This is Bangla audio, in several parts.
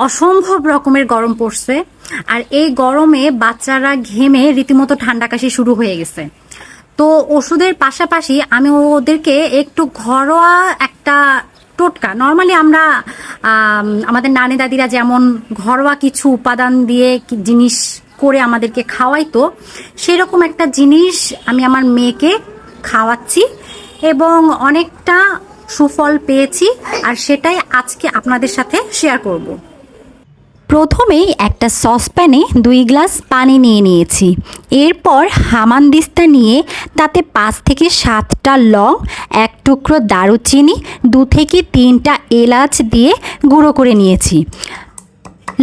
অসম্ভব রকমের গরম পড়ছে। আর এই গরমে বাচ্চারা ঘেমে রীতিমতো ঠান্ডা কাশি শুরু হয়ে গেছে। তো ওষুধের পাশাপাশি আমি ওদেরকে একটু ঘরোয়া একটা টোটকা, নর্মালি আমরা আমাদের নানি দাদিরা যেমন ঘরোয়া কিছু উপাদান দিয়ে জিনিস করে আমাদেরকে খাওয়াইতো, সেরকম একটা জিনিস আমি আমার মেয়েকে খাওয়াচ্ছি এবং অনেকটা সুফল পেয়েছি, আর সেটাই আজকে আপনাদের সাথে শেয়ার করব। প্রথমেই একটা সসপ্যানে 2 গ্লাস পানি নিয়ে নিয়েছি। এরপর হামানদিস্তা নিয়ে তাতে 5 থেকে 7টা লং, 1 টুকরো দারুচিনি, 2 থেকে 3টা এলাচ দিয়ে গুঁড়ো করে নিয়েছি।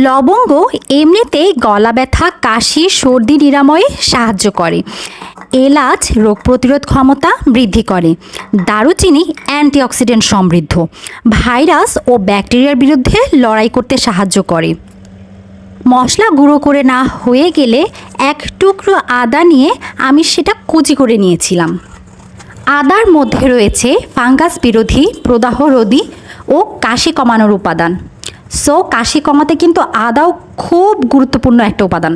লবঙ্গ এমনিতেই গলা ব্যথা, কাশি, সর্দি নিরাময়ে সাহায্য করে। এলাচ রোগ প্রতিরোধ ক্ষমতা বৃদ্ধি করে। দারুচিনি অ্যান্টিঅক্সিডেন্ট সমৃদ্ধ, ভাইরাস ও ব্যাকটেরিয়ার বিরুদ্ধে লড়াই করতে সাহায্য করে। মশলা গুঁড়ো করে না হয়ে গেলে 1 টুকরো আদা নিয়ে আমি সেটা কুচি করে নিয়েছিলাম। আদার মধ্যে রয়েছে ফাঙ্গাস বিরোধী, প্রদাহরোধী ও কাশি কমানোর উপাদান। সো কাশি কমাতে কিন্তু আদাও খুব গুরুত্বপূর্ণ একটা উপাদান।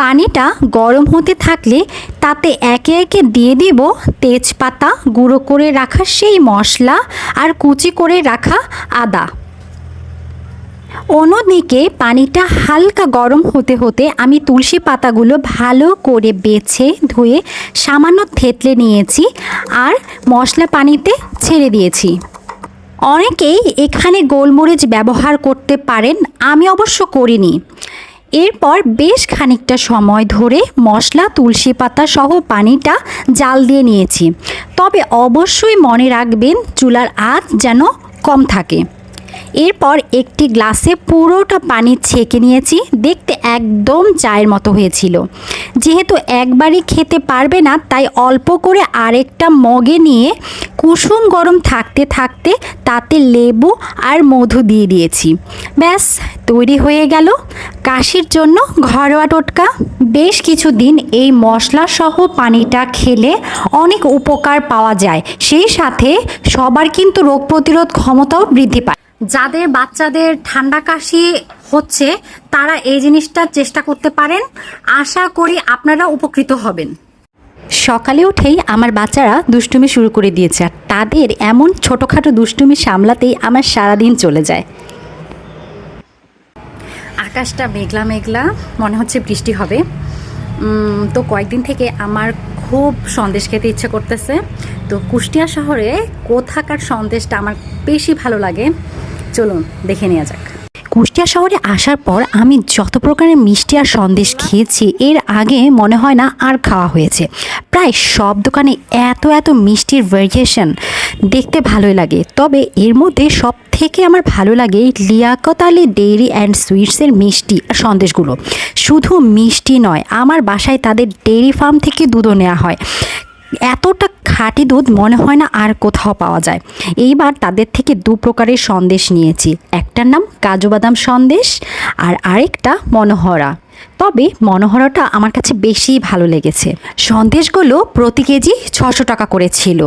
পানিটা গরম হতে থাকলে তাতে একে একে দিয়ে দিব তেজপাতা, গুঁড়ো করে রাখা সেই মশলা আর কুচি করে রাখা আদা। অন্যদিকে পানিটা হালকা গরম হতে হতে আমি তুলসী পাতাগুলো ভালো করে বেছে ধুয়ে সামান্য থেতলে নিয়েছি আর মশলা পানিতে ছেড়ে দিয়েছি। অনেকেই এখানে গোলমরিচ ব্যবহার করতে পারেন, আমি অবশ্য করিনি। এরপর বেশ খানিকটা সময় ধরে মশলা, তুলসী পাতা সহ পানিটা জাল দিয়ে নিয়েছি। তবে অবশ্যই মনে রাখবেন চুলার আঁচ যেন কম থাকে। এরপর একটি গ্লাসে পুরোটা পানি ছেঁকে নিয়েছি। দেখতে একদম চায়ের মতো হয়েছিল। যেহেতু একবারই খেতে পারবে না, তাই অল্প করে আরেকটা মগে নিয়ে কুসুম গরম থাকতে থাকতে তাতে লেবু আর মধু দিয়ে দিয়েছি। ব্যাস তৈরি হয়ে গেল কাশির জন্য ঘরোয়া টোটকা। বেশ কিছুদিন এই মশলা সহ পানিটা খেলে অনেক উপকার পাওয়া যায়, সেই সাথে সবার কিন্তু রোগ প্রতিরোধ ক্ষমতাও বৃদ্ধি পায়। যাদের বাচ্চাদের ঠান্ডা কাশি হচ্ছে তারা এই জিনিসটা চেষ্টা করতে পারেন। আশা করি আপনারা উপকৃত হবেন। সকালে উঠেই আমার বাচ্চারা দুষ্টুমি শুরু করে দিয়েছে, আর তাদের এমন ছোটোখাটো দুষ্টুমি সামলাতেই আমার সারাদিন চলে যায়। আকাশটা মেঘলা মেঘলা, মনে হচ্ছে বৃষ্টি হবে। তো কয়েকদিন থেকে আমার খুব সন্দেশ খেতে ইচ্ছে করতেছে। তো কুষ্টিয়া শহরে কোথাকার সন্দেশটা আমার বেশি ভালো লাগে, চলুন দেখে নেওয়া যাক। কুষ্টিয়া শহরে আসার পর আমি যত প্রকারের মিষ্টি আর সন্দেশ খেয়েছি এর আগে মনে হয় না আর খাওয়া হয়েছে। প্রায় সব দোকানে এত এত মিষ্টির ভেরিয়েশন, দেখতে ভালোই লাগে। তবে এর মধ্যে সব থেকে আমার ভালো লাগে লিয়াকত আলী ডেইরি অ্যান্ড সুইটসের মিষ্টি আর সন্দেশগুলো। শুধু মিষ্টি নয়, আমার বাসায় তাদের ডেইরি ফার্ম থেকে দুধও নেওয়া হয়। এতটা খাঁটি দুধ মনে হয় না আর কোথাও পাওয়া যায়। এইবার তাদের থেকে 2 প্রকারের সন্দেশ নিয়েছি, একটার নাম কাজু বাদাম সন্দেশ আর আরেকটা মনোহরা। তবে মনোহরাটা আমার কাছে বেশি ভালো লেগেছে। সন্দেশগুলো প্রতি কেজি 600 টাকা করে ছিল।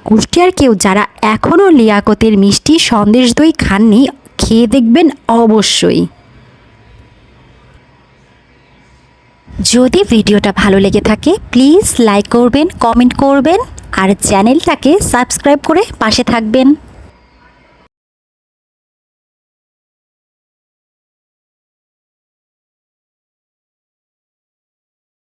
কুষ্টিয়ার কেউ যারা এখনও লিয়াকতের মিষ্টি সন্দেশ দই খাননি, খেয়ে দেখবেন অবশ্যই। যদি ভিডিওটা ভালো লেগে থাকে প্লিজ লাইক করবেন, কমেন্ট করবেন আর চ্যানেলটাকে সাবস্ক্রাইব করে পাশে থাকবেন।